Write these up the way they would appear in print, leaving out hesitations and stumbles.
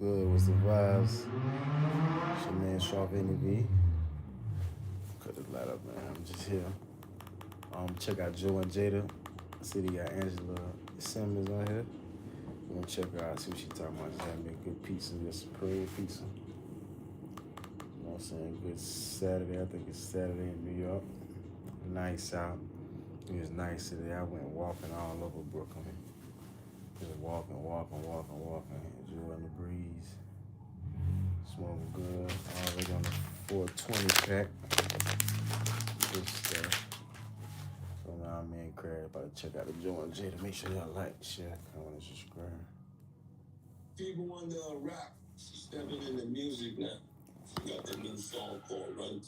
good? What's the vibes? It's your man SuavenyV. Cut the light up, man. I'm just here. Check out Joe and Jada. I see they got Angela Simmons on here. I'm gonna check her out, see what she talking about. Just having me a good pizza, just supreme pizza. You know what I'm saying? Good Saturday. I think it's Saturday in New York. Nice out. It was nice today. I went walking all over Brooklyn. Just walking, enjoying the breeze. Smoking good. Already on the 420 pack. Good stuff. So now I'm in Craig. About to check out the Joe and Jada. Make sure y'all like, share, comment, and subscribe. People want to rap. She's stepping into music now. She got the new song called Run.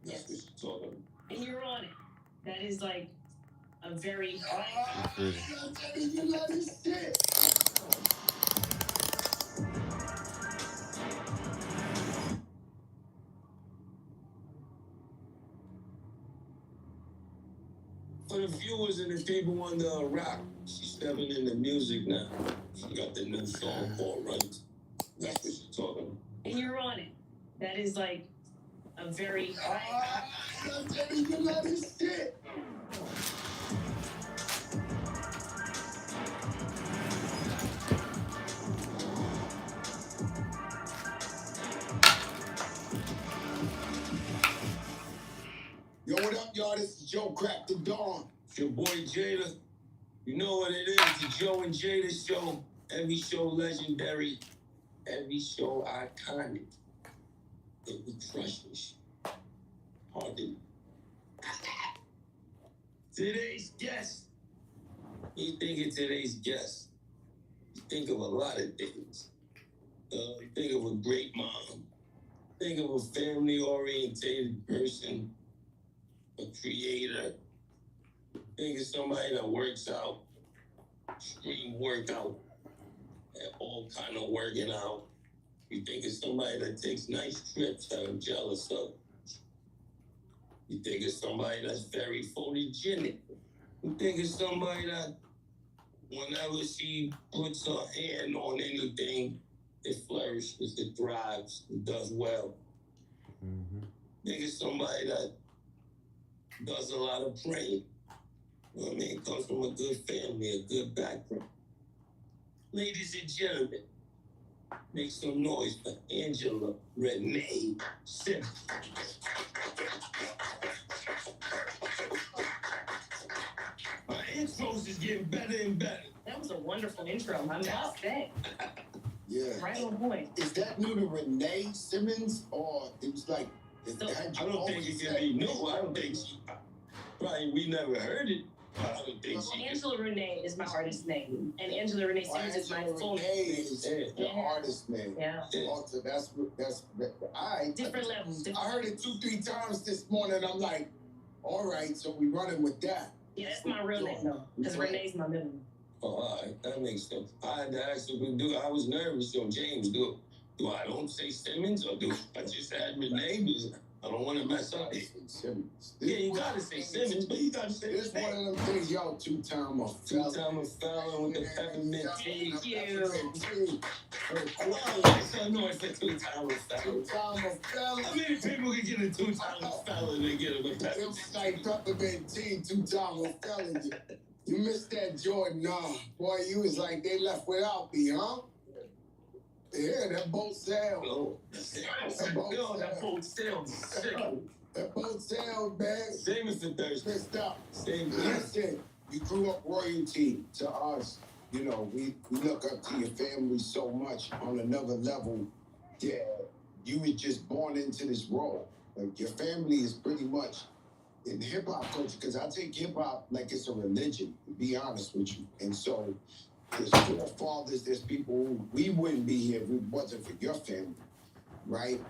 That's what she's talking about. And you're on it. That is like a very you love this shit. For the viewers and the people on the rap, she's stepping into music now. She got the new song called Run. That's what she's talking about. And you're on it. That is like a very you love this shit. Yo, what up, y'all? This is Joe Crack the Dawn. It's your boy Jada. You know what it is, the Joe and Jada show. Every show legendary. Every show iconic. And we crush this shit. Pardon. Today's guest. You think of today's guest. You think of a lot of things. You think of a great mom. Think of a family-orientated person. A creator. Think of somebody that works out. Extreme workout. And all kind of working out. You think of somebody that takes nice trips that I'm jealous of. You think of somebody that's very photogenic. You think of somebody that whenever she puts her hand on anything, it flourishes, it thrives, it does well. Think of somebody that does a lot of praying. You know what I mean? Comes from a good family, a good background. Ladies and gentlemen, make some noise for Angela Renee Simmons. My intros is getting better and better. That was a wonderful intro. I must say. Yeah. Right on point. Is that new to Renee Simmons, or it was like? I don't think it can be new. I don't think she. Probably we never heard it. I don't think she. Angela Renee is my artist name, and Angela Renee Simmons is my full name. Is the artist name. Yeah. Also, that's I. Different levels. I heard it 2-3 times this morning. I'm like, all right, so we running with that. Yeah, that's my real name though, because Renee's my middle name. Oh, all right, that makes sense. I had to ask him do. I was nervous. So James, do I don't say Simmons or do I just add Renee? Because I don't want to mess up. Simmons. Yeah, you gotta say Simmons, but you gotta say. It's one of them things, y'all. Two-time felon with the peppermint tea. Thank you. I know it's a two-time felon. Two-time felon. How many people can get a two-time felon and get him a peppermint? It's like peppermint tea, two-time felon. You missed that Jordan, boy. You was like they left without me, huh? Yeah, that boat sailed. No. That boat sailed. That boat sailed, man. Same as the Thursday. Stop. Same. Listen, you grew up royalty to us. You know, we look up to your family so much on another level. Yeah, you were just born into this role. Like your family is pretty much in hip hop culture, because I take hip hop like it's a religion, to be honest with you. And so there's forefathers, there's people who we wouldn't be here if it wasn't for your family, right?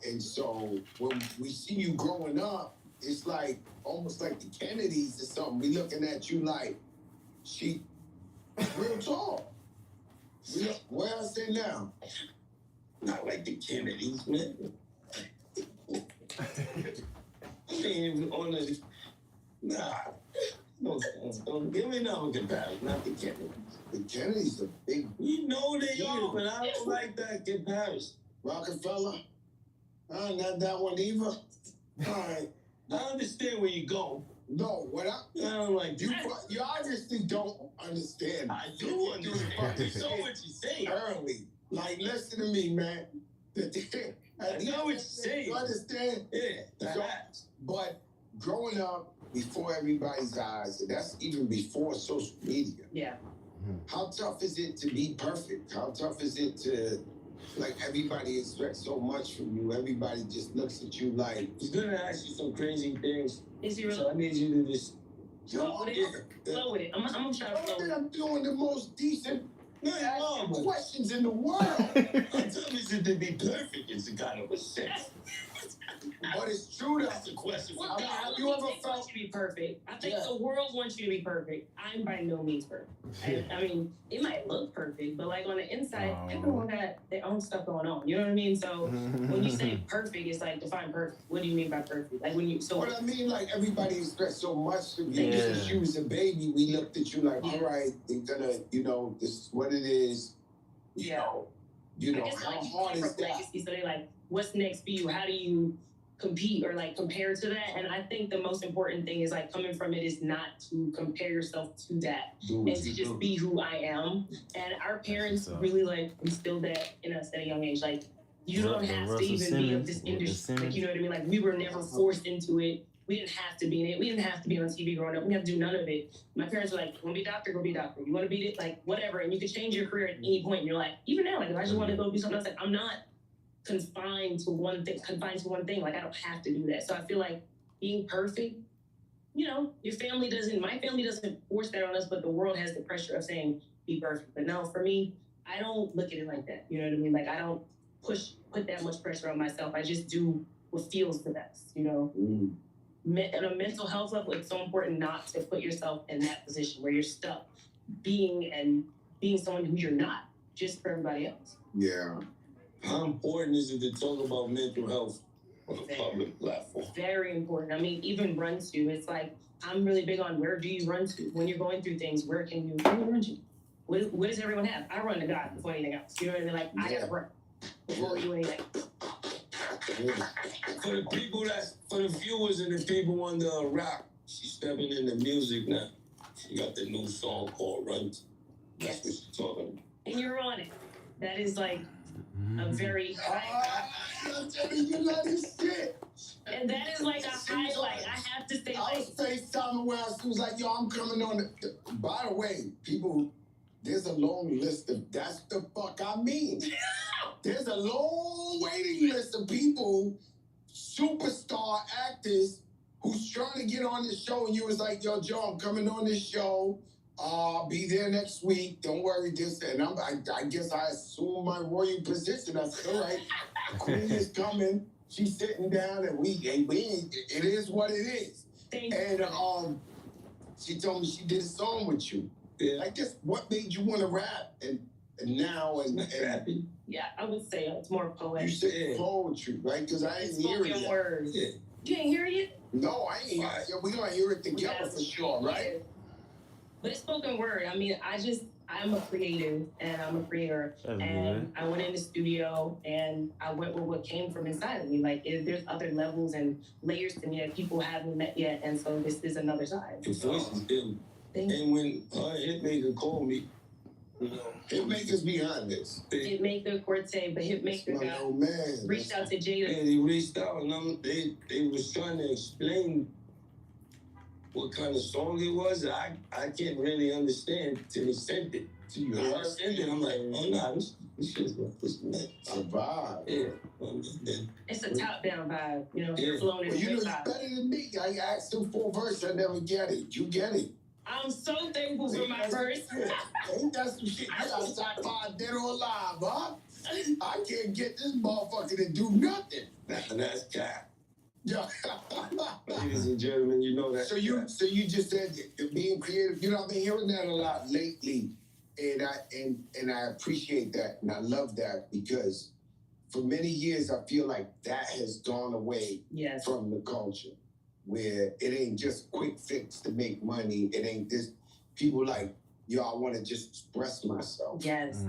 And so when we see you growing up, it's like almost like the Kennedys or something. We looking at you like she real tall. Where I say now? Not like the Kennedys, man. I mean, on the nah. Don't give me another comparison, not the Kennedy. The Kennedys are big. You know they are, but I don't like that comparison. Rockefeller? Not that one either. All right. I understand where you go. No, what I don't like you obviously don't understand. I do understand. You know what you say early. Like, listen to me, man. I know what you're saying. You understand? Yeah. So, but growing up before everybody's eyes, and that's even before social media. Yeah. How tough is it to be perfect? How tough is it to, like, everybody expects so much from you? Everybody just looks at you like, he's gonna ask you some crazy things. Is he really? So I need you to just flow with it. Flow with it. I'm gonna try to flow with it. I'm doing the most decent questions in the world. I'm telling you to be perfect. It's a kind of a sense. But it's true. That's the question. Well, have you ever felt to be perfect? I think the world wants you to be perfect. I'm by no means perfect. I mean, it might look perfect, but like on the inside, everyone got their own stuff going on. You know what I mean? So when you say perfect, it's like define perfect. What do you mean by perfect? Like when you What I mean, like everybody expects so much of you. Since you was a baby, we looked at you like, all right, they're gonna, this is what it is. You know, how hard is that? Legacy, so they like, what's next for you? How do you compete or like compare to that? And I think the most important thing is like coming from it is not to compare yourself to that and to just be who I am. And our parents really like instilled that in us at a young age. Like you don't have to even be of this industry. Like, you know what I mean? Like we were never forced into it. We didn't have to be in it. We didn't have to be on TV growing up. We didn't have to do none of it. My parents were like, you want to be a doctor? Go be a doctor. You want to be it? Like whatever. And you could change your career at any point. And you're like, even now, like if I just want to go do something else, like I'm not confined to one thing. Like I don't have to do that. So I feel like being perfect, your family my family doesn't force that on us, but the world has the pressure of saying be perfect. But no, for me, I don't look at it like that. You know what I mean? Like I don't put that much pressure on myself. I just do what feels the best, At a mental health level, it's so important not to put yourself in that position where you're stuck being someone who you're not, just for everybody else. Yeah. How important is it to talk about mental health on a public platform? Very important. I mean, even run to, it's like, I'm really big on where do you run to? When you're going through things, where do you run to? What does everyone have? I run to God before anything else. You know what I mean? Like, I gotta run before we do anything. For the viewers and the people on the rock, she's stepping into music now. She got the new song called Run. That's what she's talking about. And you're on it. That is like a very high. You love this shit. And that is like a highlight. I have to say, I was FaceTiming where I was like, yo, I'm coming on by the way, people, there's a long list of that's the fuck I mean. There's a long waiting list of people, superstar actors, who's trying to get on this show, and you was like, yo, Joe, I'm coming on this show. I'll be there next week. Don't worry, this. And I guess I assume my royal position. I said, all right, the queen is coming. She's sitting down, and it is what it is. And she told me she did a song with you. Yeah. I guess what made you want to rap and now rapping? Yeah, I would say it's more poetry. You said poetry, right? Because I ain't hear it yet. Words. Yeah. You ain't hear it yet? No, I ain't hear it yet. We're going to hear it together for sure, right? But it's spoken word. I mean, I'm a creative and I'm a creator. And I went in the studio and I went with what came from inside of me. Like, there's other levels and layers to me that people haven't met yet. And so this is another side. Your voice is ill. And when Hitmaker called me, Hitmaker's behind this. Hitmaker, Corte, but Hitmaker reached out to Jada. Yeah, they reached out and they was trying to explain what kind of song it was. I can't really understand till he sent it. So you sent it, I'm like, oh no, this shit's a vibe. Yeah. It's a top-down vibe, You're flowing in the you're vibe. better than me. I asked him for a verse, I never get it. You get it. I'm so thankful for my verse. Ain't that some shit? You got top 5 dead or alive, huh? I can't get this motherfucker to do nothing. That's cat. Yeah. Ladies and gentlemen, you know that. So you just said being creative. I've been hearing that a lot lately, and I appreciate that and I love that because for many years I feel like that has gone away from the culture. where it ain't just quick fix to make money. It ain't this. People like, yo, I want to just express myself. Yes.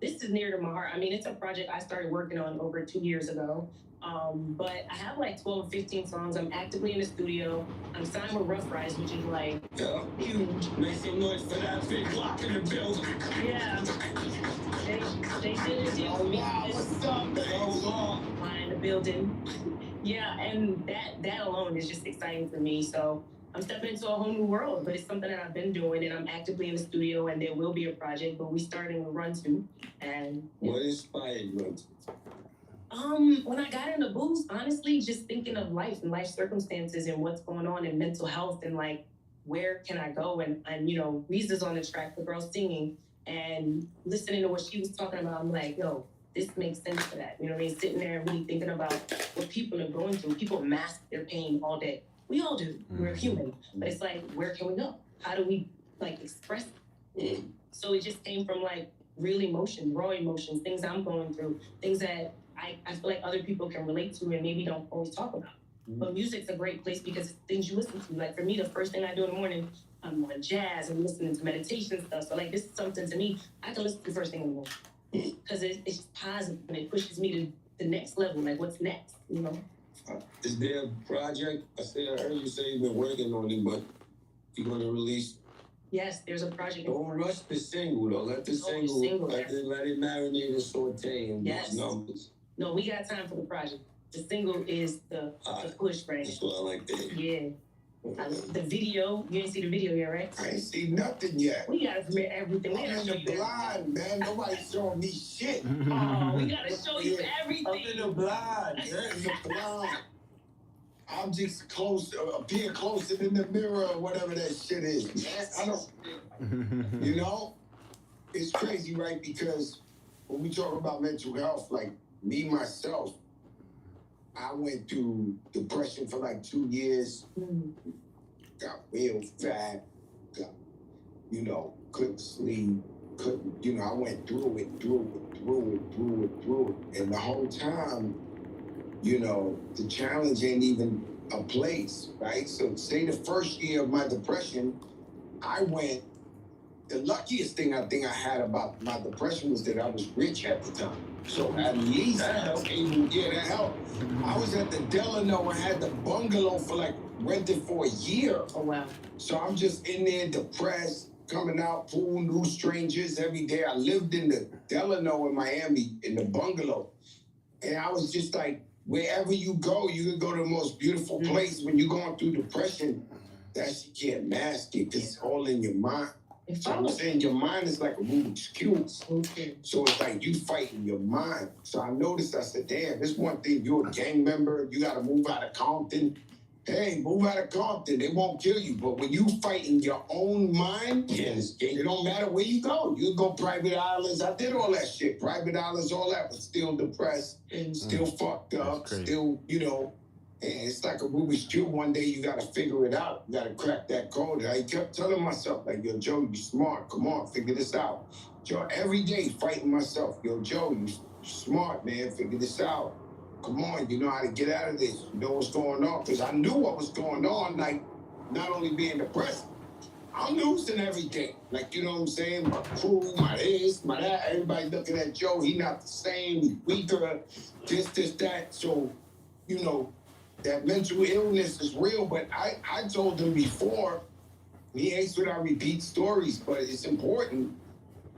This is near to my heart. I mean, it's a project I started working on over 2 years ago. But I have like 12 or 15 songs. I'm actively in the studio. I'm signed with Rough Riders, which is like huge. Make some noise for that big block in the building. Yeah. They did a deal with me. What's up, man? In the building. Yeah, and that alone is just exciting for me. So I'm stepping into a whole new world, but it's something that I've been doing, and I'm actively in the studio, and there will be a project, but we starting with Run 2. And what inspired Run 2? When I got in the booth, honestly, just thinking of life and life circumstances and what's going on in mental health and like where can I go, and you know, Reeza's on the track, the girl singing, and listening to what she was talking about, I'm like, yo, this makes sense for that. You know what I mean? Sitting there and really thinking about what people are going through. People mask their pain all day. We all do. We're human. But it's like, where can we go? How do we like express it? So it just came from like real emotions, raw emotions, things I'm going through, things that I feel like other people can relate to and maybe don't always talk about. But music's a great place because it's things you listen to. Like for me, the first thing I do in the morning, I'm on jazz and listening to meditation stuff. So like this is something to me I can listen to first thing in the morning. Because it's just positive and it pushes me to the next level, like what's next, you know? Is there a project? I heard you say you've been working on it, but you're going to release? Yes, there's a project. Don't rush the single, though. Let the single let it marinate and saute and those numbers. No, we got time for the project. The single is the push, right? That's what I like to hear. Yeah. The video, you didn't see the video yet, right? I ain't seen nothing yet. We gotta premiere everything. I'm in the blind, man. Nobody's showing me shit. Oh, we gotta show you everything. I'm in the blind, man. In the blind. I'm just close, appear closer than the mirror or whatever that shit is. I don't, you know? It's crazy, right? Because when we talk about mental health, like me, myself, I went through depression for like 2 years, got real fat, got, you know, couldn't sleep, you know, I went through it. And the whole time, you know, the challenge ain't even a place, right? So say the first year of my depression, the luckiest thing I think I had about my depression was that I was rich at the time. So at least that helped. That helped. I was at the Delano and had the bungalow for like rented for a year. Oh, wow. So I'm just in there depressed, coming out, pool, new strangers every day. I lived in the Delano in Miami in the bungalow. And I was just like, wherever you go, you can go to the most beautiful place. When you're going through depression, that shit can't mask it because it's all in your mind. So I'm saying your mind is like a Rubik's Cube. So it's like you fighting your mind. So I noticed, I said, damn, this one thing, you're a gang member, you got to move out of Compton. Hey, move out of Compton, they won't kill you. But when you fight in your own mind, it don't matter where you go. You go private islands. I did all that shit. Private islands, all that, but still depressed, still fucked up, still, you know. And it's like a Rubik's Cube. One day you gotta figure it out. You gotta crack that code. I kept telling myself, like, yo, Joe, you smart. Come on, figure this out. Joe, every day fighting myself. Yo, Joe, you smart, man. Figure this out. Come on, you know how to get out of this. You know what's going on. Because I knew what was going on, like, not only being depressed, I'm losing everything. Like, you know what I'm saying? My crew, my this, my that. Everybody looking at Joe. He not the same. He weaker. This, that. So, you know, that mental illness is real, but I told him before, he hates when I repeat stories, but it's important.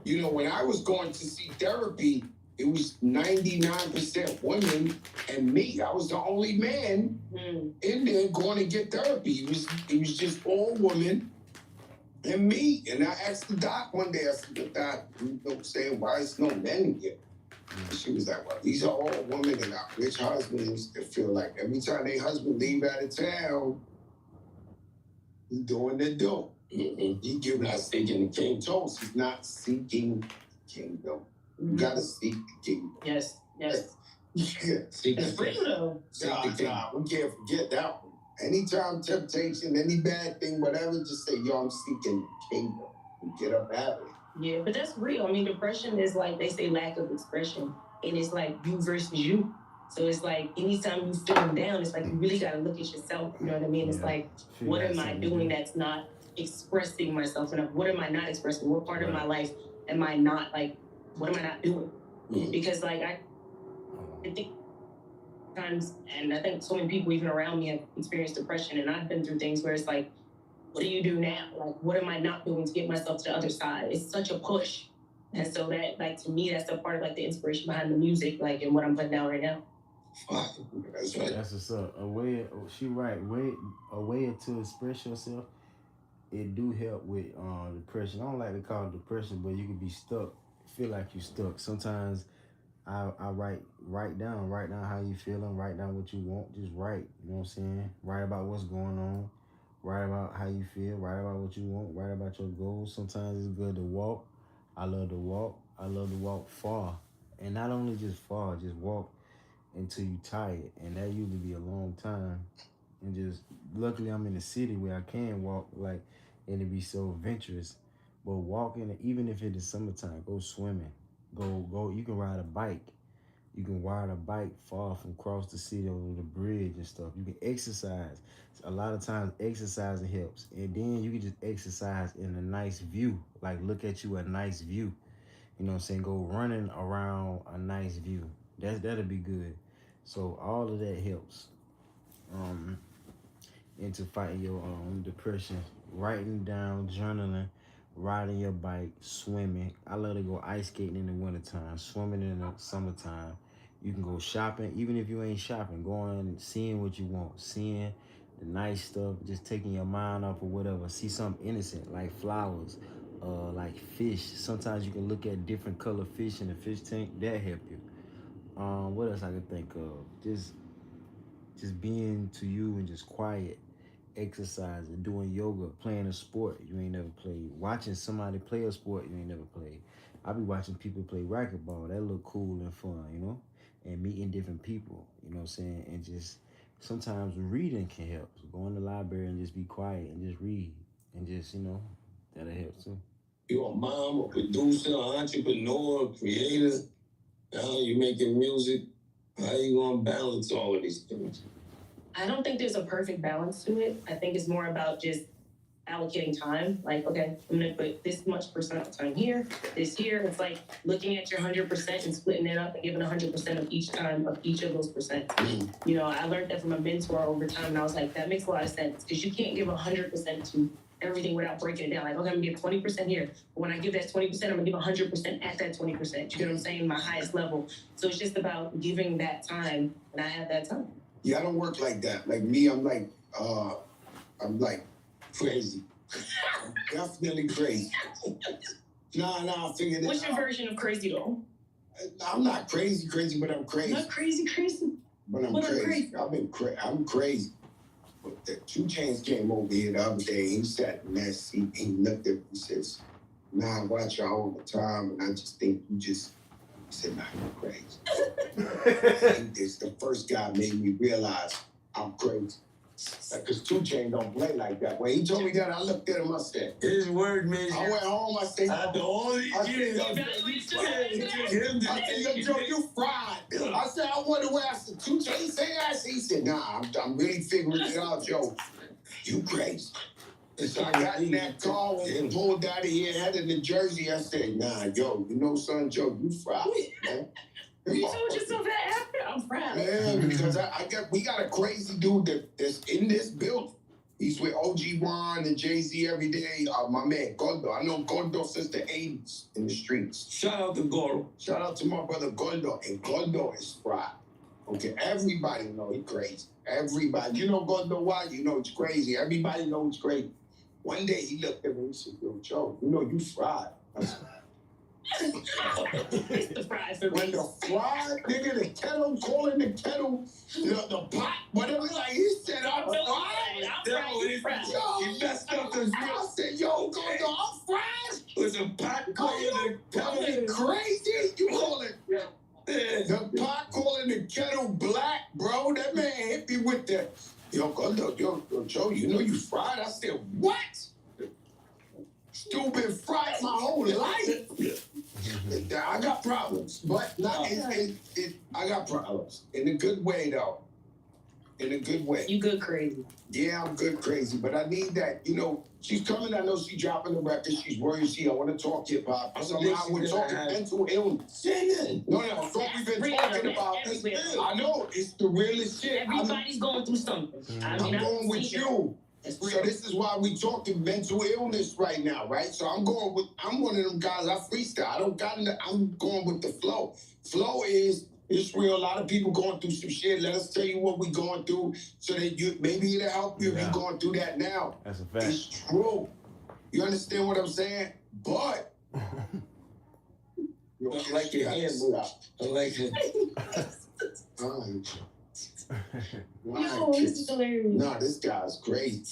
You know, when I was going to see therapy, it was 99% women and me. I was the only man in there going to get therapy. It was just all women and me. And I asked the doc one day, I said, the doc, you know, saying, why is no men here? She was like, well, these are all women that got rich husbands that feel like every time their husband leave out of town, he's doing the dope. He not seeking the king toast. He's not seeking kingdom. You gotta seek the kingdom. Yes. Seek the freedom. We can't forget that one. Anytime temptation, any bad thing, whatever, just say, yo, I'm seeking the kingdom. And get up out of it. Yeah, but that's real. I mean, depression is like, they say lack of expression. And it's like you versus you. So it's like anytime you feeling down, it's like you really got to look at yourself. You know what I mean? It's like, what am I doing that's not expressing myself enough? What am I not expressing? What part of my life am I not like? What am I not doing? Because like I think times, and I think so many people even around me have experienced depression, and I've been through things where it's like, what do you do now? Like, what am I not doing to get myself to the other side? It's such a push. And so that, like, to me, that's a part of like the inspiration behind the music, like, and what I'm putting out right now. That's right. That's what's up. A way to express yourself. It do help with depression. I don't like to call it depression, but you can be stuck. Feel like you're stuck. Sometimes I write down how you feeling. Write down what you want. Just write. You know what I'm saying? Write about what's going on. Write about how you feel. Write about what you want. Write about your goals. Sometimes it's good to walk. I love to walk. I love to walk far, and not only just far, just walk until you tired, and that usually be a long time. And just luckily I'm in a city where I can walk, like, and it be so adventurous. But walking, even if it is summertime, go swimming, go. You can ride a bike. You can ride a bike far from across the city over the bridge and stuff. You can exercise. A lot of times exercising helps, and then you can just exercise in a nice view, like look at you a nice view. You know what I'm saying? Go running around a nice view. That'll be good. So all of that helps. Into fighting your depression. Writing down, journaling, riding your bike, swimming. I love to go ice skating in the wintertime, swimming in the summertime. You can go shopping, even if you ain't shopping, going, seeing what you want, seeing the nice stuff, just taking your mind off of whatever. See something innocent, like flowers, like fish. Sometimes you can look at different color fish in the fish tank. That help you. What else I can think of? Just being to you and just quiet, exercising, doing yoga, playing a sport you ain't never played, watching somebody play a sport you ain't never played. I be watching people play racquetball. That look cool and fun, you know? And meeting different people, you know what I'm saying? And just sometimes reading can help. So go in the library and just be quiet and just read. And just, that'll help too. You a mom, a producer, an entrepreneur, a creator. Now you making music. How you gonna balance all of these things? I don't think there's a perfect balance to it. I think it's more about just allocating time. Like, okay, I'm gonna put this much percent of time here, this here. It's like looking at your 100% and splitting it up and giving 100% of each time of each of those percent. You know, I learned that from a mentor over time, and I was like, that makes a lot of sense because you can't give 100% to everything without breaking it down. Like, okay, I'm gonna give 20% here. But when I give that 20%, I'm gonna give 100% at that 20%. You get what I'm saying? My highest level. So it's just about giving that time, and I have that time. Yeah, I don't work like that. Like me, I'm like crazy. I'm definitely crazy. Nah, I figured that What's your version of crazy though? I'm not crazy, but I'm crazy. Not crazy. But I'm crazy. I'm crazy. But the 2 Chainz came over here the other day. He sat in that seat and he looked at me and says, "Nah, I watch y'all all the time, and I just think you just." He said, "Nah, you're crazy." It's the first guy made me realize I'm crazy. Because 2 Chainz don't play like that. When he told me that, I looked at him, I said, his word, man. I went home, I said, I said, yo, Joe, you fried. I said, I wonder where I said, 2 Chainz say that? He said, nah, I'm really figuring it out, Joe. You crazy. And so I got in that car and pulled out of here, headed to Jersey. I said, nah, yo, son, Joe, you fried, man. You told yourself that after? I'm proud. Yeah, because we got a crazy dude that's in this building. He's with OG Juan and Jay-Z every day. My man, Gordo. I know Gordo since the 80s in the streets. Shout out to Gordo. Shout out to my brother Gordo. And Gordo is fried. Okay, everybody know he's crazy. Everybody. You know Gordo why? You know it's crazy. Everybody knows it's crazy. One day he looked at me and said, yo, Joe, you know you fried. I said, It's the fries for when me. the fried nigga, the kettle, calling the kettle, the pot, whatever, like he said, I'm fried. I'm fried. Yo, he messed up the I said, yo, Gordo, I'm fried. Was a pot calling the kettle crazy? You call it the pot calling the kettle black, bro. That man hit me with the yo, Gordo, yo, Joe, you know you fried? I said, what? Still been fried my whole life. I got problems, but not I got problems. In a good way, though. In a good way. You good crazy. Yeah, I'm good crazy, but I need that. You know, she's coming. I know she's dropping the record. She's worried. I want to talk hip hop. Somehow we're talking mental illness. No, so we've been talking about this. I know it's the realest shit. Everybody's going through something. I'm going with you. So this is why we talking mental illness right now, right? So I'm one of them guys. I freestyle. I'm going with the flow. Flow is. It's real. A lot of people going through some shit. Let us tell you what we're going through so that maybe it'll help you if you're going through that now. That's a fact. It's true. You understand what I'm saying? But I like your hands. I like it. Yo, this is hilarious. Nah, this guy's great.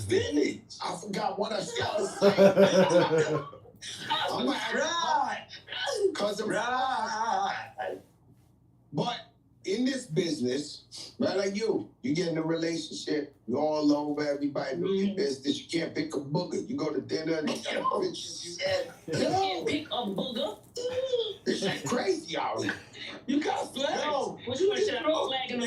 Finish. I forgot what I was saying. I'm like, right. Because I'm right. But in this business, right, like you get in a relationship, you're all over, everybody know your business. You can't pick a booger. You go to dinner and you got bitches. You can't pick a booger. This shit crazy out here. You got flags. Yo, What you want to flag in the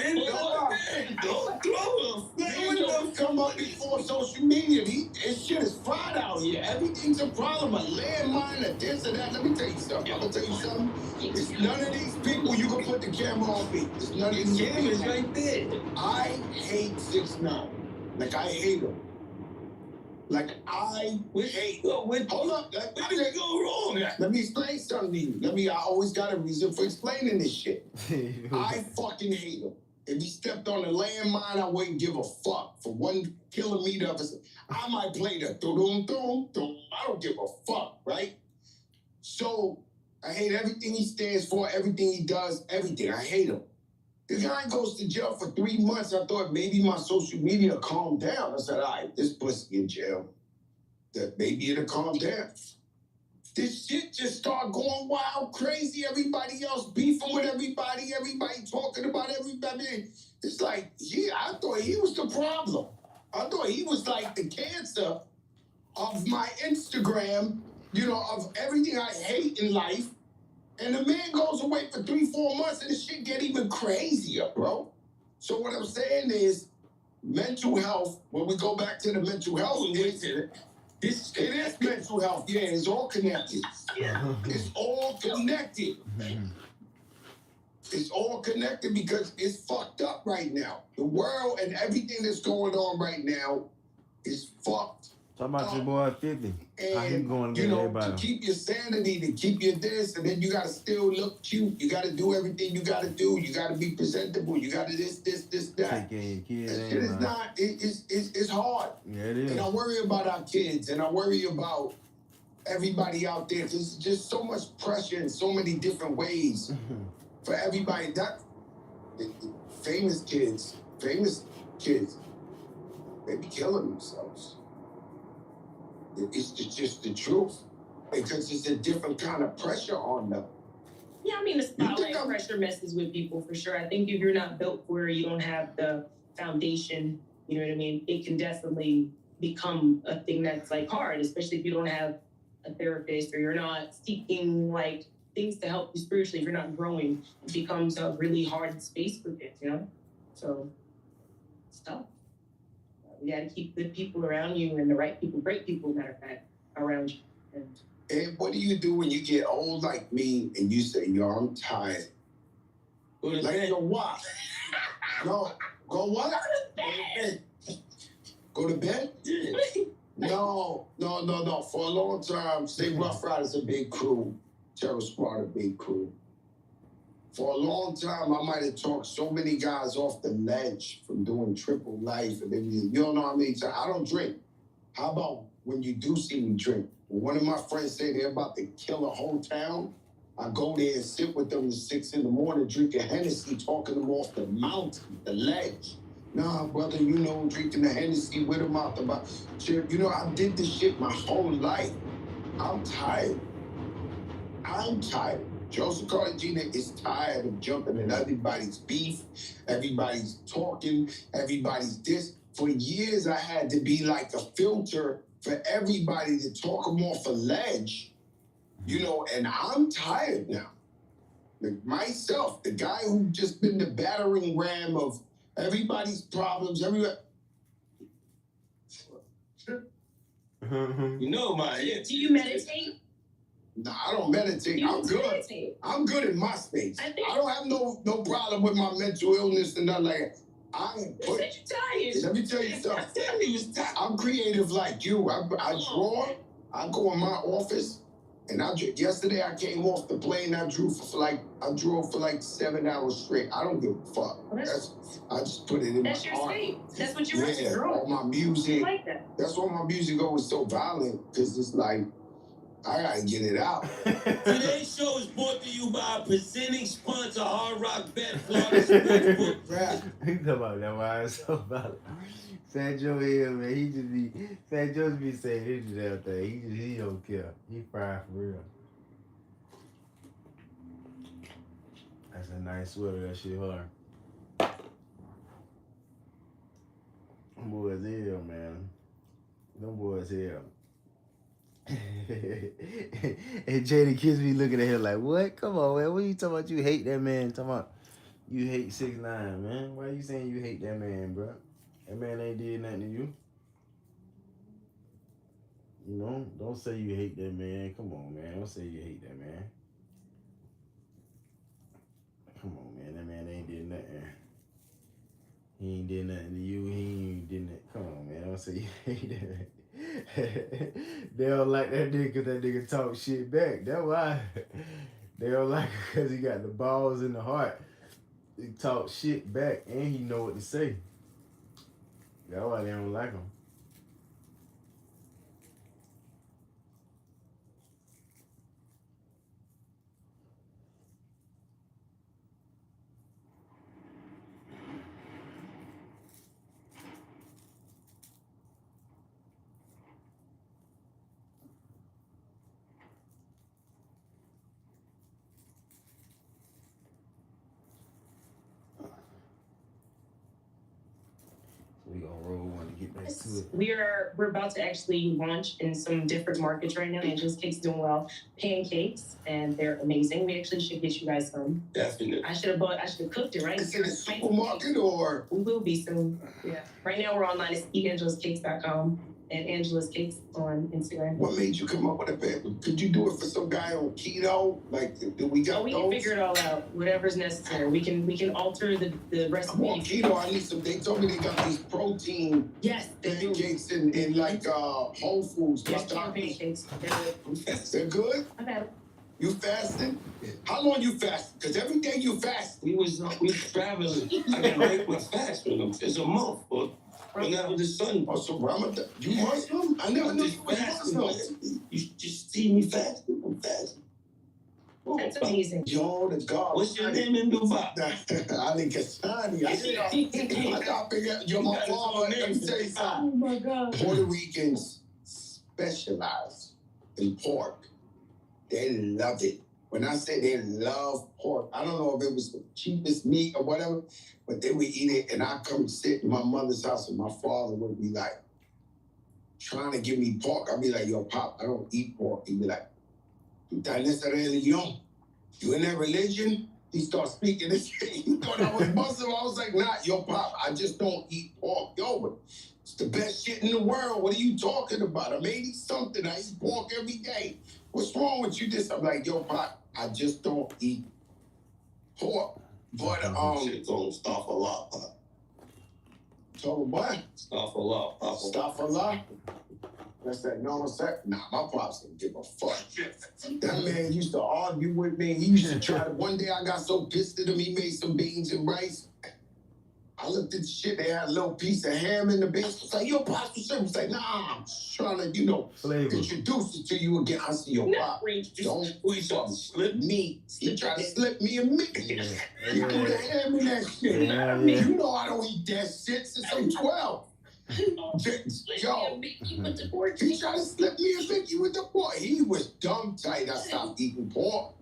Don't throw Don't come up before social media. This shit is fried out here. Everything's a problem. A landmine, a this and that. Let me tell you something. I'm going to tell you something. It's none of these people you can put the camera on me. It's none of these cameras right there. I hate 6ix9ine. Like, I hate him. Like, I hate him. Hold up. Where did it go wrong? Let me explain something to you. I always got a reason for explaining this shit. I fucking hate him. If he stepped on a landmine, I wouldn't give a fuck. For 1 kilometer of it, I might play the dum-dum-dum. I don't give a fuck, right? So, I hate everything he stands for, everything he does, everything. I hate him. The guy goes to jail for 3 months. I thought maybe my social media calmed down. I said, all right, this pussy in jail. That maybe it'll calm down. This shit just started going wild, crazy. Everybody else beefing with everybody talking about everybody. It's like, yeah, I thought he was the problem. I thought he was like the cancer of my Instagram, of everything I hate in life. And the man goes away for 3-4 months and the shit get even crazier, bro. So what I'm saying is, mental health, when we go back to the mental health, it is mental health. Yeah, it's all connected. It's all connected. It's all connected because it's fucked up right now. The world and everything that's going on right now is fucked. Talk about your boy 50. And, how he going to get everybody? To keep your sanity, to keep your this, and then you got to still look cute. You got to do everything you got to do. You got to be presentable. You got to this, that. Take care of your kids. That shit is not, it's hard. Yeah, it is. And I worry about our kids, and I worry about everybody out there. There's just so much pressure in so many different ways for everybody. Famous kids, they be killing themselves. It's just the truth. Because it's a different kind of pressure on them. Yeah, I mean, the spotlight pressure messes with people for sure. I think if you're not built for it, you don't have the foundation, you know what I mean? It can definitely become a thing that's like hard, especially if you don't have a therapist or you're not seeking like things to help you spiritually. If you're not growing, it becomes a really hard space for kids, So it's tough. You got to keep good people around you and the right people, great people, matter of fact, around you. And what do you do when you get old like me and you say, yo, I'm tired? Go to like, bed. Yo, what? No, go what? Go to bed? Yeah. No. For a long time, Stay Rough Riders a big crew. Terror Squad a big crew. For a long time, I might have talked so many guys off the ledge from doing triple life. And you don't know how many times. I don't drink. How about when you do see me drink? When one of my friends say they're about to kill a whole town, I go there and sit with them at 6 a.m, drinking Hennessy, talking them off the mountain, the ledge. Nah, brother, drinking the Hennessy with them out the mountain. I did this shit my whole life. I'm tired. Joseph Carter Jr. is tired of jumping in everybody's beef, everybody's talking, everybody's this. For years, I had to be like a filter for everybody to talk them off a ledge, and I'm tired now. Like myself, the guy who just been the battering ram of everybody's problems, everybody. You know my head. Do you meditate? No, I don't meditate. I'm good. Meditate. I'm good in my space. I don't have no problem with my mental illness and nothing like that. I'm You said you tired. Let me tell you something. I'm creative like you. I draw. I go in my office, and yesterday I came off the plane. I drove for like 7 hours straight. I don't give a fuck. I just put it in my heart. That's your state. That's what you're yeah, all my music. I like that. That's why my music always so violent, because it's like, I gotta get it out. Today's show is brought to you by our presenting sponsor, Hard Rock Bet, Florida Sportsbook. Right. He talking about that why it's so violent. Fat Joe here, man. Fat Joe be saying this damn thing. He don't care. He fried for real. That's a nice sweater. That shit hard. Them boys here, man. Them boys here. And Jada kids be looking at him like, what? Come on, man. What are you talking about? You hate that man. Talking about you hate 6ix9ine, man. Why you saying you hate that man, bro? That man ain't did nothing to you. You know, don't say you hate that man. Come on, man. Don't say you hate that man. Come on, man. That man ain't did nothing. He ain't did nothing to you. He ain't did nothing. Come on, man. Don't say you hate that man. They don't like that nigga because that nigga talk shit back. That's why they don't like him, because he got the balls in the heart. He talk shit back and he know what to say. That's why they don't like him. We gonna roll one to get back to it. We're about to actually launch in some different markets right now. Angela's Cake's doing well. Pancakes, and they're amazing. We actually should get you guys some. Definitely. I should have cooked it, right? Is it a supermarket or? We will be soon. Yeah. Right now we're online. It's eatangelascakes.com and Angela's Cakes on Instagram. What made you come up with a bed? Could you do it for some guy on keto? Like, do we got we those? can figure it all out. Whatever's necessary. We can alter the recipe. I'm on keto. I need some. They told me they got these protein pancakes in like Whole Foods. Yes, pancakes. They're good? I've had them. You fasting? How long you fasting? Because every day you fast. We was traveling. I can break my fast with them. It's a month, but whenever the sun. Oh, so Ramadan. You Muslim? I never knew you was Muslim. You just see me fasting. I'm fasting. That's amazing. Yo, the God. What's your name in Dubai? Ali Kashani. I got figure you're my father. Let me tell you something. Oh my God. Puerto Ricans specialize in pork. They love it. When I say they love pork, I don't know if it was the cheapest meat or whatever, but they would eat it, and I come sit in my mother's house, and my father would be like, trying to give me pork. I'd be like, yo, Pop, I don't eat pork. He'd be like, ¿Tú estás en esa religión? You in that religion? He started speaking this thing. He thought I was Muslim. I was like, nah, yo, Pop, I just don't eat pork. Yo, but it's the best shit in the world. What are you talking about? I'm 80-something. I eat pork every day. What's wrong with you? I'm like, yo, Pop, I just don't eat pork. But, Shit don't stop a lot, Pop. So what? Stop a lot, Pop. Stop a lot? That's that normal sex? Nah, my pops didn't give a fuck. That man used to argue with me. He used to try to, one day I got so pissed at him, he made some beans and rice. I looked at the shit, they had a little piece of ham in the base. I was like, yo, Pops, what's up? I was like, nah, I'm just trying to, introduce it to you again. I said, yo, Pop, don't slip me. He tried to slip me a meat. He put a ham in that shit. You know I don't eat that shit since I'm 12. Yo, he tried to slip me a Mickey with the pork. He was dumb tight. I stopped eating pork.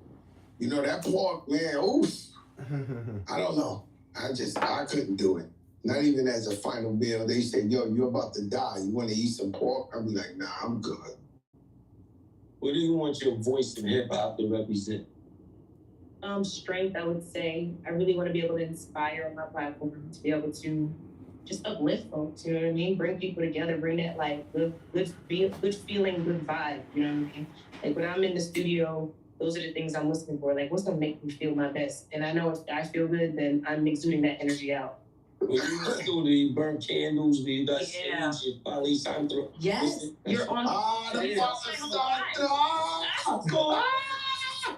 You know, that pork, man, oof. I don't know. I couldn't do it. Not even as a final meal. They said, yo, you're about to die. You want to eat some pork? I'd be like, nah, I'm good. What do you want your voice in hip-hop to represent? Strength, I would say. I really want to be able to inspire on my platform, to be able to just uplift folks, you know what I mean? Bring people together, bring that like good feeling, good vibe, you know what I mean? Like when I'm in the studio, those are the things I'm listening for. Like what's gonna make me feel my best? And I know if I feel good, then I'm exuding that energy out. When you do, do you burn candles? Do you got sage, you Palo Santo? Yes, you're on. The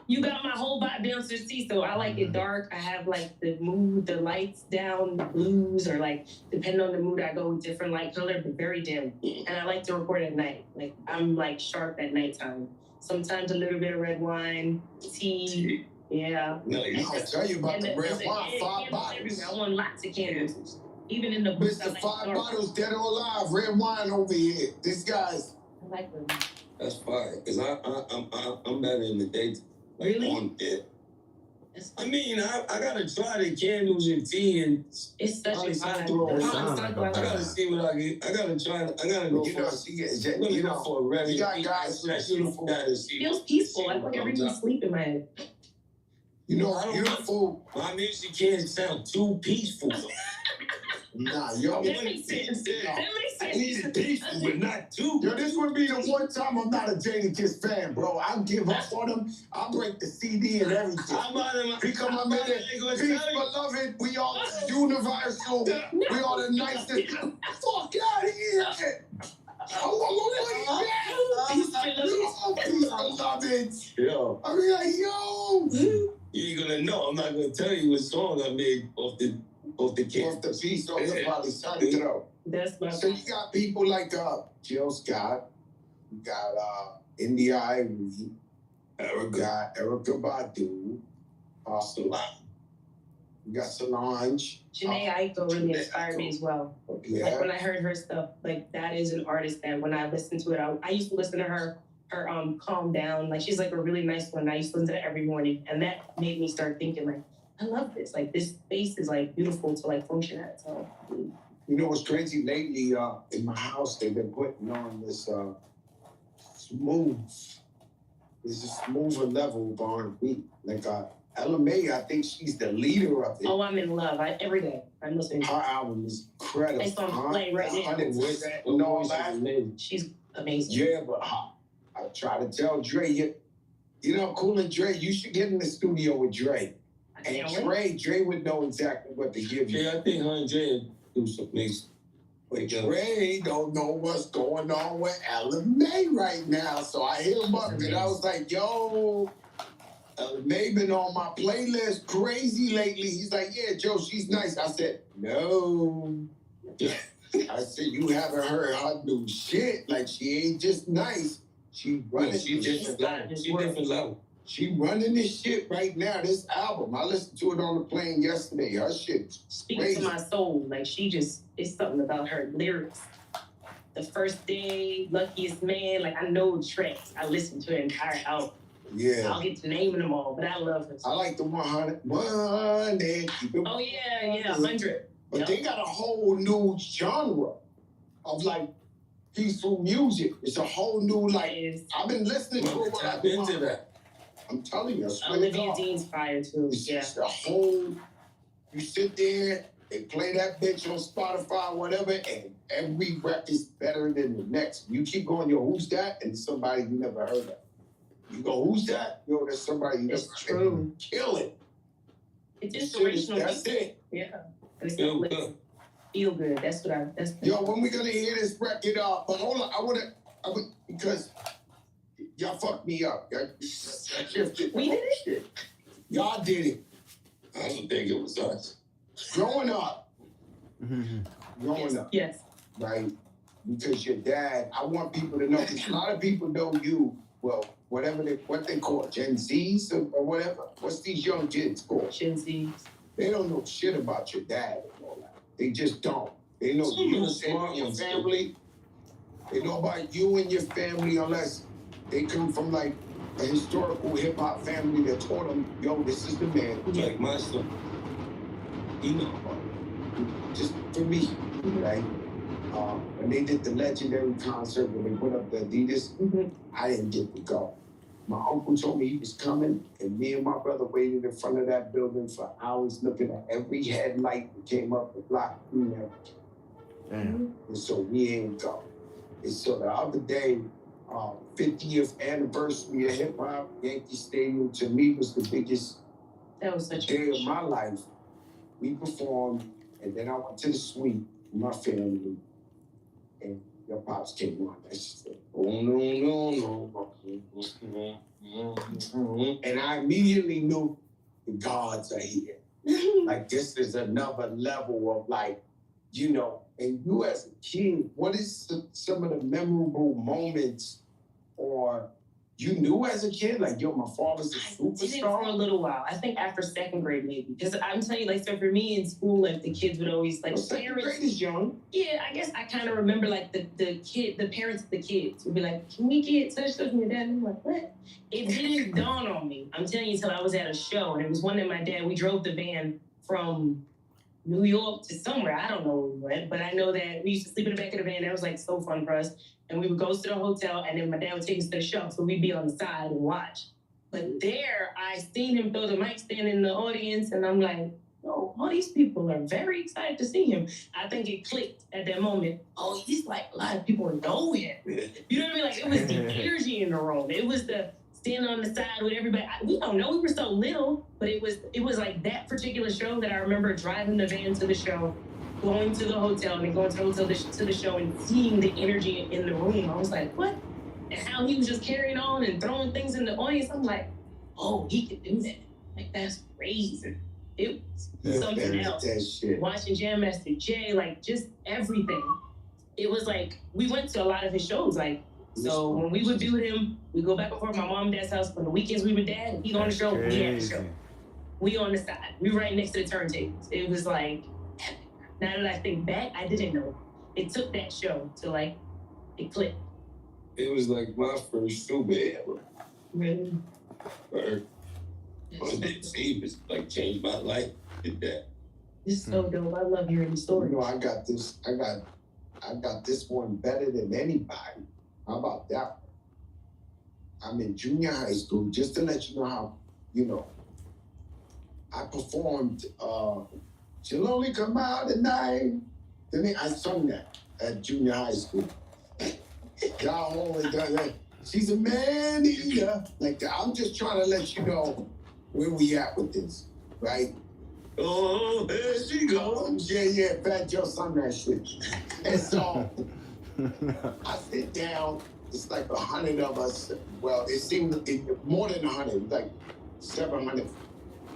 You got my whole vibe down to the C, so I like it dark. I have like the mood, the lights down, the blues, or like depending on the mood, I go with different light color, but very dim. And I like to record at night. Like I'm like sharp at nighttime. Sometimes a little bit of red wine, tea. Yeah. No, I'll tell you about the red wine, 5 bottles. I want lots of candles. Even in the books. Mr. 5 bottles, dead or alive, red wine over here. This guy's. I like them. That's fire, because I'm better in the daytime. Like, really? On it. I mean, I gotta try the candles and tea and it's such a vibe. I gotta see what I get. I gotta try. I gotta go for a very. You got guys that beautiful. Feels peaceful. I like everyone's sleep in my head. You know, beautiful. My music can't sound too peaceful. Nah, yo. That makes sense. I need it peaceful, but not too. Yo, this would be the one time I'm not a Jada Kiss fan, bro. I'll give up on them. I'll break the CD and everything. Because my man, peace, beloved. We all universal. We all the nicest. Fuck out of here. Peace, beloved. Yo. I mean, like, yo. You ain't gonna know. I'm not gonna tell you what song I made off the kick. Off the piece, off the Palo Santo. That's my So you got people like Jill Scott, you got India Irie, got Erica Badu, you got Solange. Janae Aiko really inspired me as well. Yeah. Like when I heard her stuff, like that is an artist that when I listened to it, I used to listen to her Calm Down. Like she's like a really nice one. I used to listen to it every morning. And that made me start thinking like, I love this. Like this space is like beautiful to like function at. So you know what's crazy lately? In my house, they've been putting on this smooth. There's a smoother level of R&B. Like Ella May, I think she's the leader of it. Oh, I'm in love. Every day I'm listening. Her album is incredible. It's on play right now. And all that. She's amazing. Yeah, but I try to tell Dre, you know, Cool and Dre, you should get in the studio with Dre. And Dre would know exactly what to give you. Yeah, I think her and Jay do some things. But Dre don't know what's going on with Ella May right now. So I hit him up and I was like, yo, Ella May been on my playlist crazy lately. He's like, yeah, Joe, she's nice. I said, no. I said, you haven't heard her new shit. Like, she ain't just nice. She running. She different level. She running this shit right now, this album. I listened to it on the plane yesterday. Her shit speaks to my soul. Like she just, it's something about her lyrics. The First Day, Luckiest Man, like I know the tracks. I listened to the entire album. Yeah. I'll get to naming them all, but I love her. I like the 100. Oh yeah, 100. But they got a whole new genre of like peaceful music. It's a whole new like. I've been listening to it. Tap into that. I'm telling you, Olivia Dean's fire too. It's just a whole. You sit there, they play that bitch on Spotify, whatever, and every rep is better than the next. You keep going, yo, who's that? And somebody you never heard of. You go, who's that? Yo, there's somebody you never heard of. Kill it. It's inspirational. That's it. Yeah. Feel good. Feel good. That's what I. That's. Yo, when we gonna hear this record up? But hold on, I would because. Y'all fucked me up. We did it? Y'all did it. I don't think it was us. Growing up. Yes. Right? Because your dad, I want people to know, because a lot of people know you, well, what they call Gen Zs or whatever. What's these young kids called? Gen Zs. They don't know shit about your dad and all that. They just don't. They know you and your family. They know about you and your family unless they come from like a historical hip hop family that taught them, yo, this is the man. Like my son. You know, just for me, right? When they did the legendary concert when they put up the Adidas, I didn't get to go. My uncle told me he was coming, and me and my brother waited in front of that building for hours looking at every headlight that came up the block. Damn. And so we ain't go. And so the other day, 50th anniversary of hip hop, Yankee Stadium to me was the biggest day of my life. We performed, and then I went to the suite with my family, and your pops came on. That's just like, oh no. And I immediately knew the gods are here. Like, this is another level of, like, you know, and you as a kid, what is some of the memorable moments or you knew as a kid, like, yo, my father's a superstar? I did it for a little while. I think after second grade, maybe. Because I'm telling you, like, so for me in school, like, the kids would always, like, second grade is young. Yeah, I guess I kind of remember, like, the parents of the kids would be like, can we get such and your dad? And I'm like, what? It didn't dawn on me. I'm telling you, until I was at a show, and it was one that my dad, we drove the van from New York to somewhere. I don't know where we went, but I know that we used to sleep in the back of the van. That was, like, so fun for us. And we would go to the hotel, and then my dad would take us to the show, so we'd be on the side and watch. But there, I seen him throw the mic stand in the audience, and I'm like, oh, all these people are very excited to see him. I think it clicked at that moment. Oh, he's like, a lot of people know him. You know what I mean? Like, it was the energy in the room. It was the standing on the side with everybody. We don't know, we were so little, but it was like that particular show that I remember driving the van to the show, going to the hotel, and then going to the hotel to the show and seeing the energy in the room. I was like, what? And how he was just carrying on and throwing things in the audience. I'm like, oh, he could do that. Like, that's crazy. It was something else. Watching Jam Master Jay, like, just everything. It was like, we went to a lot of his shows. Like, so when we would be with him, we go back and forth to my mom and dad's house. On the weekends, we with dad. He on the show, we at the show. We on the side. We right next to the turntables. It was like, epic. Now that I think back, I didn't know. It took that show to, like, it clicked. It was like my first super ever. Really? It was like changed my life. Did that. It's so dope. I love hearing the story. You know, I got this one better than anybody. How about that one? I'm in junior high school, just to let you know how, you know, I performed She'll Only Come Out at Night. Then I sung that at junior high school. Y'all only done that. She's a man eater. Like that. I'm just trying to let you know where we at with this, right? Oh, there she goes. Yeah, Fat Joe sung that shit. And so I sit down. It's like 100 of us. Well, it seemed more than 100, like 700.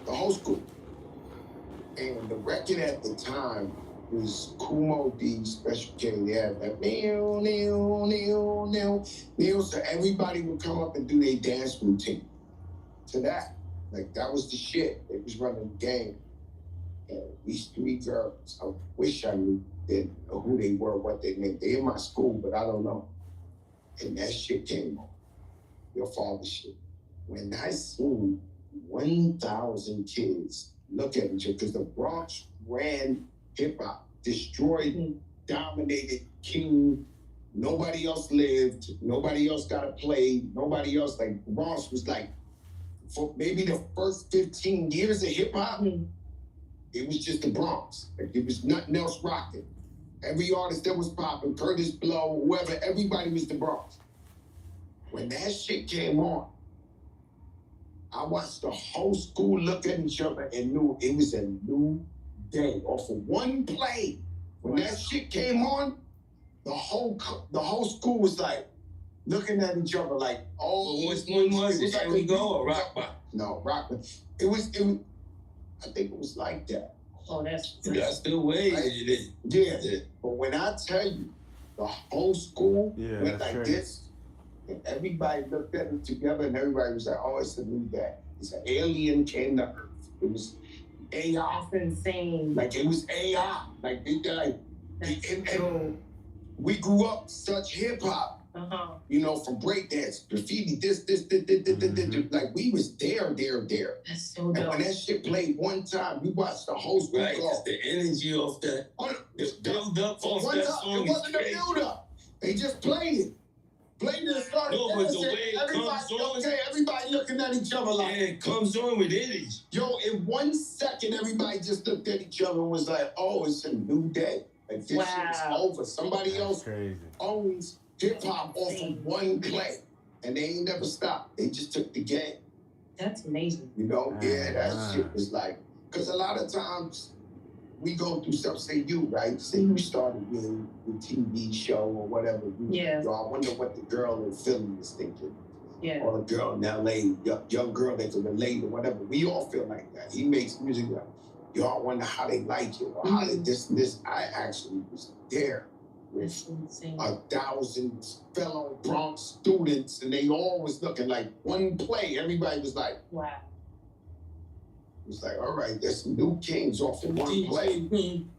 The whole school. And the record at the time was Kumo D Special K. They had that neil. So everybody would come up and do their dance routine to that. Like, that was the shit. They was running the game. And these three girls, I wish I knew who they were, what they meant. They in my school, but I don't know. And that shit came on. Your father's shit. When I seen 1,000 kids look at each other, because the Bronx ran hip-hop, destroyed, dominated, king. Nobody else lived. Nobody else got a play. Nobody else, like, Bronx was like, for maybe the first 15 years of hip-hop, it was just the Bronx. Like, it was nothing else rocking. Every artist that was popping, Curtis Blow, whoever, everybody was the Bronx. When that shit came on, I watched the whole school look at each other and knew it was a new day. Off of one play, when that shit came on, the whole school was like looking at each other like, oh, which one was it? There we go, or Rock Band? No, Rock Band. It was. I think it was like that. Oh, that's the way it is. Yeah. But when I tell you, the whole school went like crazy. this. And everybody looked at it together, and everybody was like, "Oh, it's a new day. It's an alien came to Earth. It was AI. That's insane. Like, it was AI. Like, and we grew up such hip hop. You know, from breakdance, graffiti, this. Like, we was there. That's so dope. And when that shit played one time, we watched the whole school Right, go. the energy of that, the build up of One that time, song it wasn't is a crazy. build up. They just played it. Blade didn't start No, but the dancing. way it comes on. Okay, everybody looking at each other like. Yeah, it comes on with energy. Yo, in 1 second, everybody just looked at each other and was like, oh, it's a new day. Like, this shit's over. Somebody else owns hip-hop off of one play. And they ain't never stopped. They just took the game. That's amazing. You know? Yeah, that shit was like... Because a lot of times, we go through stuff, say you, right? Say you started with a TV show or whatever. Yeah. Yo, I wonder what the girl in Philly is thinking. Yeah. Or a girl in LA, young girl that can relate or whatever. We all feel like that. He makes music like, yo, I wonder how they like it or how they this and this. I actually was there with 1,000 fellow Bronx students and they all was looking like one play. Everybody was like, wow. It was like, all right, there's some new kings off of one play.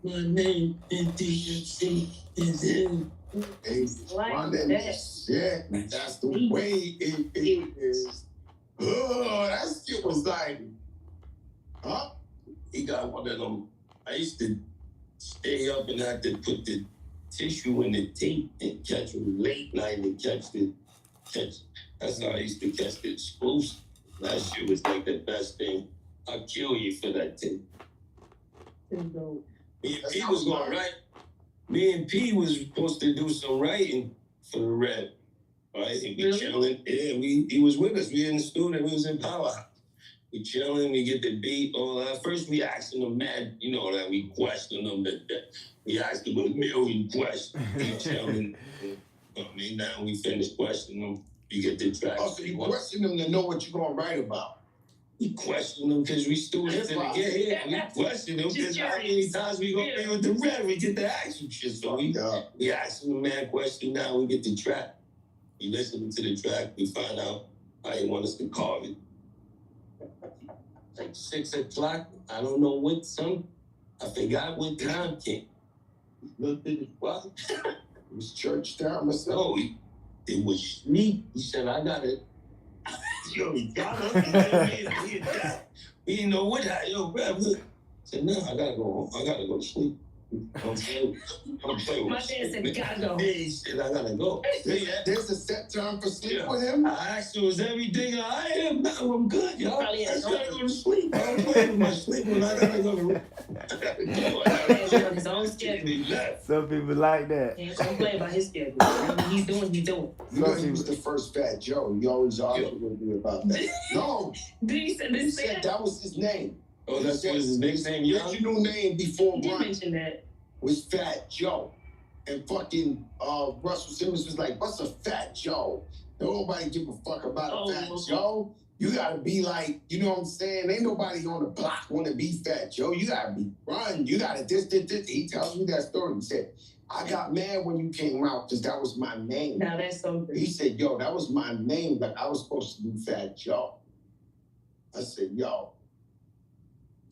My name in DMC is him. Like Yeah, that's the way it is. Oh, that shit was like, huh? He got one of them. I used to stay up and have to put the tissue in the tape and catch them late night and catch. That's how I used to catch the exclusive. That shit was like the best thing. I'll kill you for that tape. Me and P was going right. Me and P was supposed to do some writing for the Red. Right? And we chilling. Yeah, he was with us. We in the studio. We was in Power. We chilling. We get the beat. All that. First, we asking them mad. You know that we question them. That we asked them a million questions. We chilling. I mean, now we finish questioning them. We get the track. Oh, so you question them to know what you're gonna write about. We question them because we students and get here. We question them because how many times we gonna be with the Red, we get to ask you shit. So we asking the man question now, we get the track. We listen to the track, we find out how he want us to carve it. Like 6 o'clock, I don't know what I forgot what time came. Looked at it, what? It was church time or something. No, it was sleep. He said, I got it. Yo, he got up. He didn't know what happened. Yo, bro, look. I said, no, I gotta go home. I gotta go to sleep. I'm playing with my dad said, gotta go. He said, I gotta go. There's a set time for sleep with him? I asked him, was everything all right? No, I'm good, y'all. I just gotta go to sleep. I don't play with my sleep when I gotta go to on his own schedule. Some people like that. He don't play by his schedule. Whatever he's doing, he's doing. You know he was the first Fat Joe. He always argued with me about that. No. Did he say that? That was his name. Oh, that's his nickname? His original name before He mentioned that. Was Fat Joe. And fucking Russell Simmons was like, what's a Fat Joe? Nobody give a fuck about a Fat Joe. You gotta be like, you know what I'm saying? Ain't nobody on the block wanna be Fat Joe. You gotta be run. You gotta this. He tells me that story. He said, I got mad when you came out because that was my name. Now that's so good. He said, yo, that was my name, but I was supposed to be Fat Joe. I said, yo.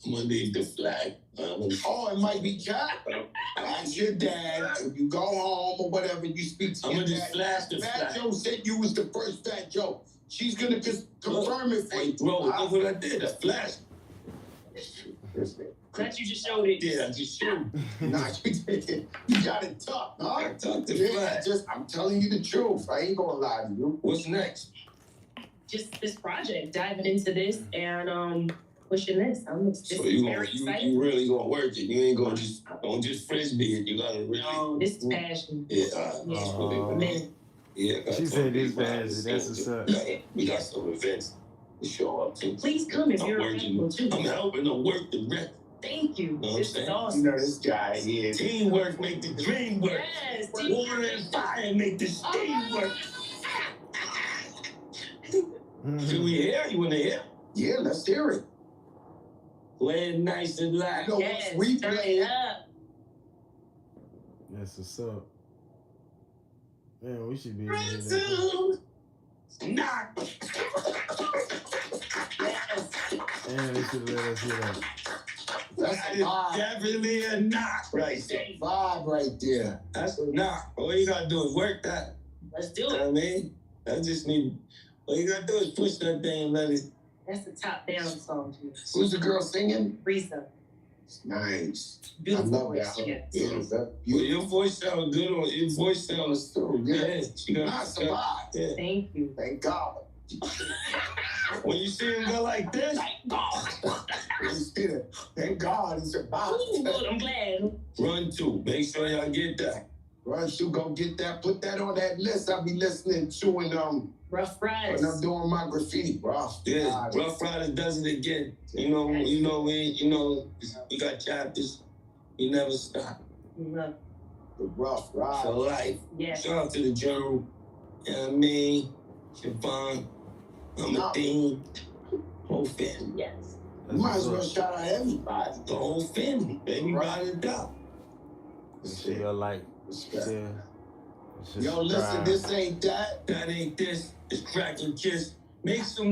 I'm gonna leave the flag. Oh, it might be Cap. Ask your dad. If you go home or whatever, you speak to I'm your gonna just flash the Fat flag. Joe said you was the first Fat Joe. She's gonna just confirm it for you. Bro, look what I did. I flashed. That you just showed it. Yeah, I just showed. Nah, you got it tough, huh? I talked to Yeah, I'm telling you the truth. I ain't gonna lie to you. What's next? Just this project, diving into this and pushing this. So you really gonna work it. You ain't gonna don't just frisbee it. You gotta really. No, this is passion. Yeah. She said this passion. That's what's up. We got some events to show up to. Please come if you're available too. I'm helping them work the rest. Thank you. This is awesome. You know this guy here. Teamwork make the dream work. Yes. Water and fire make the steam work. Should we hear? You wanna hear? Yeah, let's hear it. Play it nice and loud. No, Yes, we turn play it it. up. That's what's up. Man, we should be able to hear that. Knock. And they should let us hear that. That's a vibe. Definitely a knock right there. Vibe right there. That's a knock. All you gotta do is work that. Let's do You know it. what I mean? I just need. All you gotta do is push that thing and let it. That's the top down song too. Who's the girl singing? Risa. It's nice. Beautiful I love voice, that. yeah. Yeah, Well, your voice sounds good on. Your voice sounds through. Yeah. You got. I survived. Yeah. Thank you. Thank God. When you see him go like this, Thank God. You see that? Thank God he survived. Ooh, good, I'm glad. run to. Make sure y'all get that. Rush, you go get that. Put that on that list. I'll be listening to and Rough when Riders. I'm doing my graffiti, bro. Yeah, Rough Riders does it again. We got chapters. We never stop. Love. The Rough For Ride. life. Yes. Shout out to the general. You know what I mean? Siobhan, Dean, whole family. Yes. You might as well shout out everybody. The whole family. Everybody down. Shit, your life. Respect. Yeah. Yo, listen, this ain't that. That ain't this. It's crack and kiss. Make some